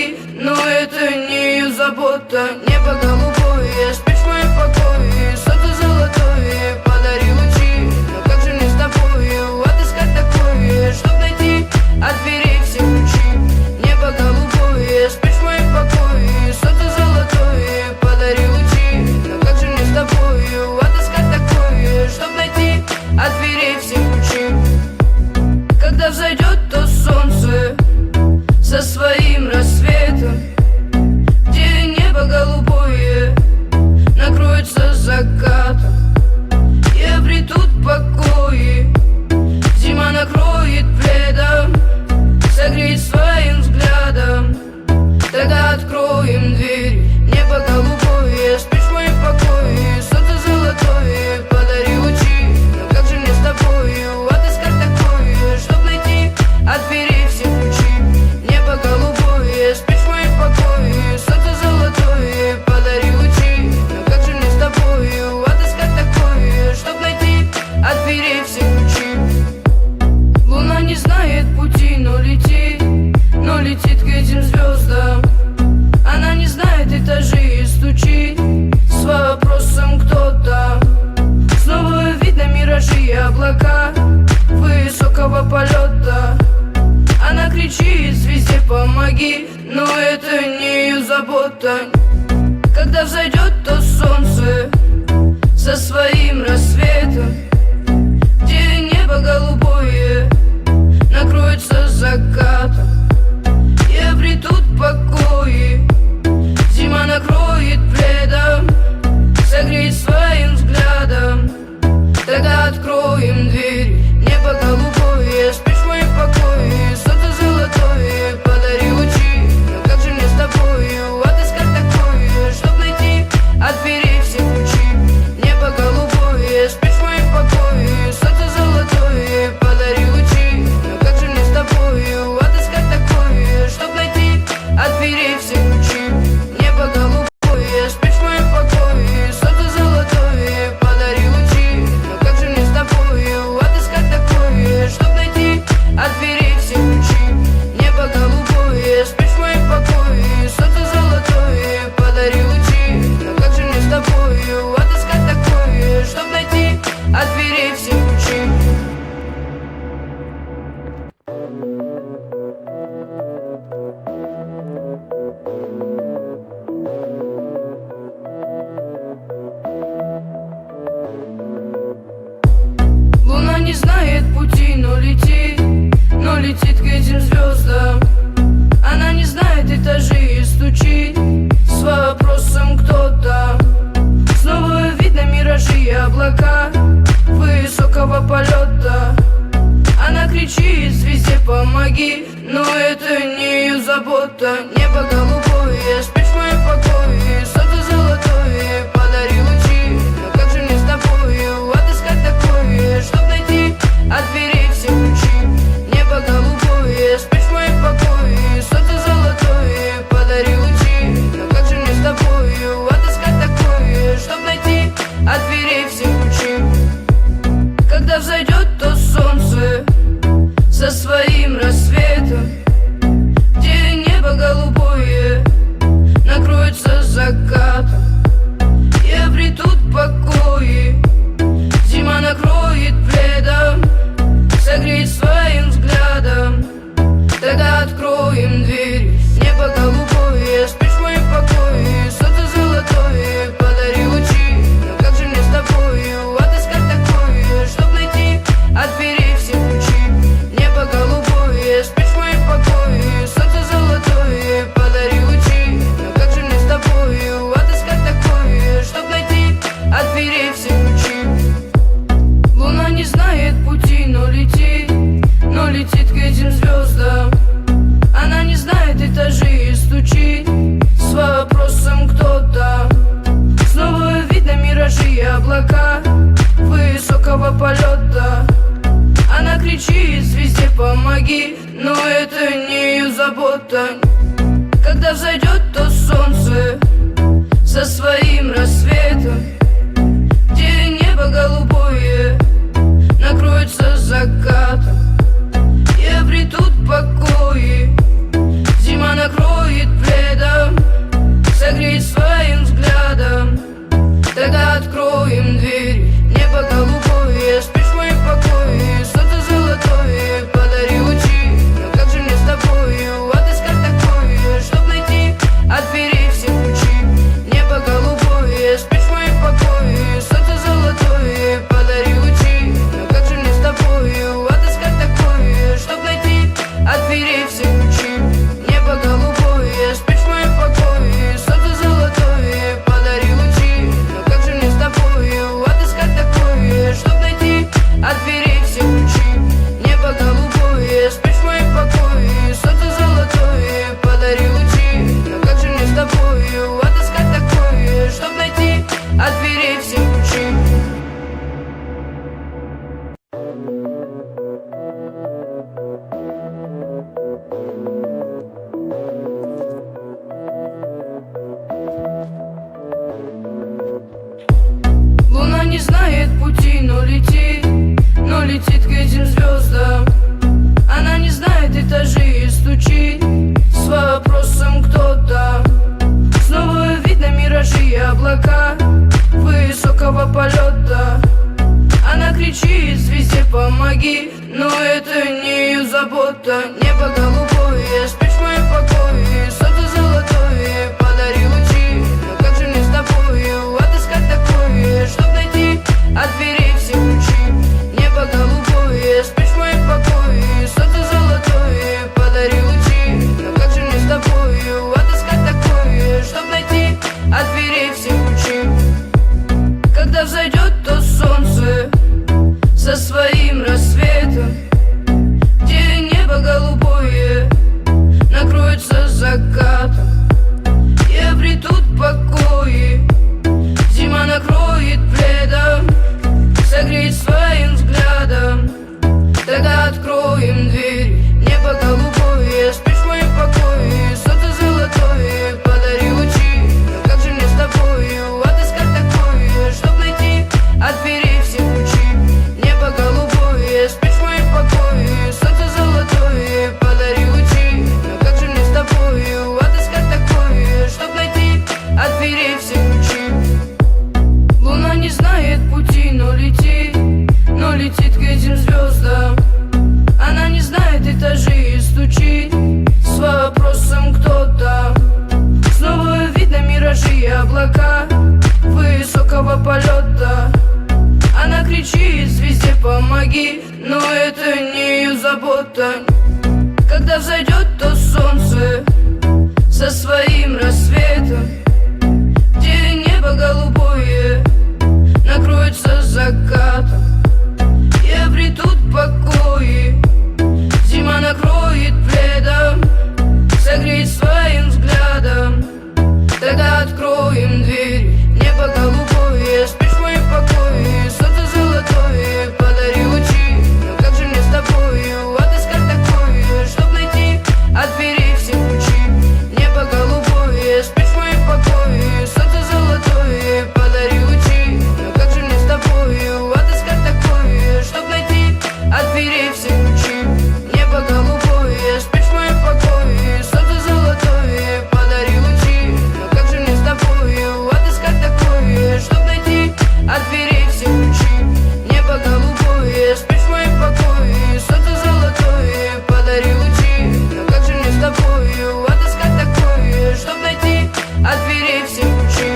помоги. Но это не ее забота. Небо голубое, спишь в моем покое. Солнце золотое, подари лучи. Но как же мне с тобою отыскать такое, чтоб найти от дверей все ключи? Небо голубое, спишь в моем покое. Солнце золотое, подари лучи. Но как же мне с тобою отыскать такое, чтоб найти от дверей все ключи? Когда взойдет то солнце со своим рассветом, где небо голубое накроется закатом, и обретут покои, зима накроет пледом, согреет своим взглядом. Тогда откроем дверь. Небо голубое, спишь в моем покое. Солнце золотое, подари лучи. Но как же мне с тобою отыскать такое, чтоб найти от дверей все ключи? Небо голубое, спишь в моем покое. Солнце золотое, подари лучи. Но как же мне с тобою отыскать такое, чтоб найти от дверей все ключи? Луна не знает пути, но летит к этим звездам. Она не знает этажей и стучит с вопросом кто там. Снова видно миражи и облака высокого полета. Она кричит звезде помоги, но это не ее забота. Когда взойдет то солнце со своим рассветом, где небо голубое накроется закатом, и обретут покои, зима накроет пледом, согреет своим взглядом. Тогда откроем дверь. Небо голубое, спишь в моем покое. Солнце золотое, подари лучи. Но как же мне с тобою отыскать такое, чтоб найти от дверей все ключи? Небо голубое, спишь в моем покое. Солнце золотое, подари лучи. Но как же мне с тобою отыскать такое, чтоб найти от дверей все ключи? Небо голубое, спишь в моем покое. Солнце золотое, подари лучи. Но как же мне с тобою отыскать такое, чтоб найти от дверей все ключи? Небо голубое, спишь в моем покое. Солнце золотое, подари лучи. Но как же мне с тобою отыскать такое, чтоб найти от дверей все ключи? Луна не знает пути, но летит к этим звездам. Она не знает этажей и стучит с вопросом кто там. Снова видно миражи и облака высокого полета. Она кричит звезде помоги, но это не ее забота. Небо голубое, спишь в моем покое. Солнце золотое, подари лучи. Но как же мне с тобою отыскать такое, чтоб найти от дверей все ключи? Небо голубое, спишь в моем покое. Солнце золотое, подари лучи. Но как же мне с тобою отыскать такое, чтоб найти от дверей все ключи? Когда взойдет то солнце со своим рассветом, где небо голубое накроется закатом, и обретут покои, зима накроет пледом, согреет своим взглядом. Тогда откроем дверь. Небо голубое, спишь в моем покое. Солнце золотое, подари лучи. Но как же мне с тобою отыскать такое, чтоб найти от дверей все ключи? Небо голубое, спишь в моем покое. Солнце золотое, подари лучи. Но как же мне с тобою отыскать такое, чтоб найти от дверей все ключи? Луна не знает пути, но летит к этим звездам. Она не знает этажей и стучит с вопросом кто там. Снова видно миражи и облака высокого полета. Она кричит звезде помоги, но это не ее забота. Когда взойдет то солнце со своим рассветом, где небо голубое накроется закатом, и обретут покои, зима накроет летит к этим звездам. Она не знает этажи и стучит с вопросом кто там. Снова видно миражи и облака высокого полета. Она кричит звезде помоги, но это не ее забота. Небо голубое, спишь в моем покое, солнце золотое, подари лучи. Но как же мне с тобою отыскать такое, чтоб найти от дверей все ключи? Небо голубое, спишь в моем покое, солнце золотое, подари лучи. Но как же мне с тобою отыскать такое, чтоб найти от дверей все ключи? Когда взойдет то солнце со своим рассветом, где небо голубое накроется закатом, и обретут покои, зима накроет пледом, согреет своим взглядом. Тогда откроем дверь. Небо голубое, спишь в моем покое, солнце золотое, подари лучи. Но как же мне с тобою отыскать такое, чтоб найти от дверей все ключи? Небо голубое, спишь в моем покое, солнце золотое, подари лучи. Но как же мне с тобою отыскать такое, чтоб найти от дверей все ключи? Луна не знает пути, но летит к этим звездам. Она не знает этажи и стучит с вопросом кто там. Снова видно миражи и облака высокого полета. Она кричит звезде помоги, но это не ее забота. Когда взойдет то солнце со своим рассветом, где небо голубое накроется закатом, и обретут покои, зима накроет пледом, согреет своим взглядом. Тогда откроем дверь. Небо голубое, спишь в моем покое, солнце золотое, подари лучи. Но как же мне с тобою отыскать такое, чтоб найти от дверей все ключи? Небо голубое, спишь в моем покое, солнце золотое, подари лучи. Но как же мне с тобою отыскать такое, чтоб найти от дверей все ключи? Небо голубое, спишь в моем покое, солнце золотое, подари лучи. Но как же мне с тобою отыскать такое, чтоб найти от дверей все ключи? Небо голубое, спишь в моем покое, солнце золотое, подари лучи. Но как же мне с тобою отыскать такое, чтоб найти от дверей все ключи?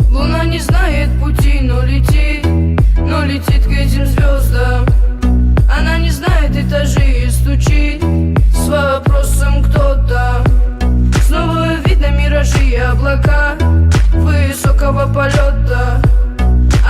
Луна не знает пути, но летит к этим звездам. Она не знает этажи и стучит с вопросом кто там. Снова видно миражи и облака высокого полета.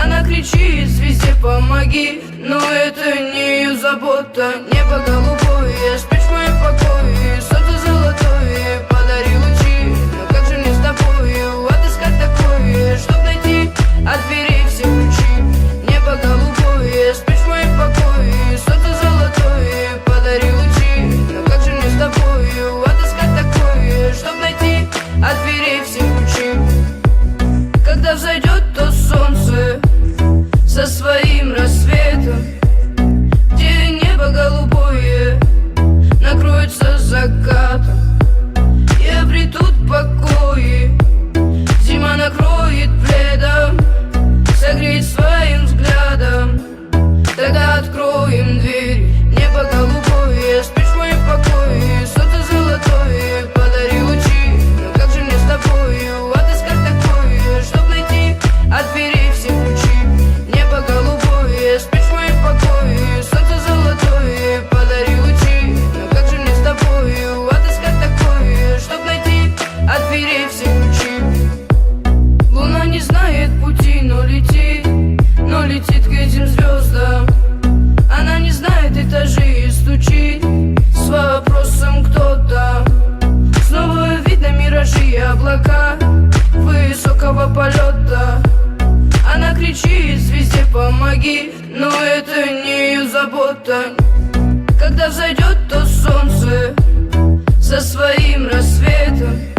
Она кричит звезде помоги, но это не ее забота. Небо голубое, спишь в моем покое, солнце золотое, подари лучи. Но как же мне с тобою отыскать такое, чтоб найти от дверей все ключи? Небо голубое, спишь в моем покое, солнце золотое, подари лучи. Но как же мне с тобою отыскать такое, чтоб найти от дверей все ключи? Когда взойдет то солнце со своим рассветом, где небо голубое накроется закатом, и обретут покои, зима накроет пледом, согреет своим взглядом. Тогда откроем дверь. Небо голубое, спишь в моем покое, солнце золотое, подари лучи. Но как же мне с тобою отыскать такое, чтоб найти от дверей все ключи? Небо голубое, спишь в моем покое, солнце золотое, подари лучи. Но как же мне с тобою отыскать такое, чтоб найти от дверей все ключи? Луна не знает пути, но летит к этим звездам. Она не знает этажи и стучит с вопросом кто там. Снова видно миражи и облака высокого полета. Она кричит звезде помоги. Но это не ее забота. Когда взойдет то солнце со своим рассветом,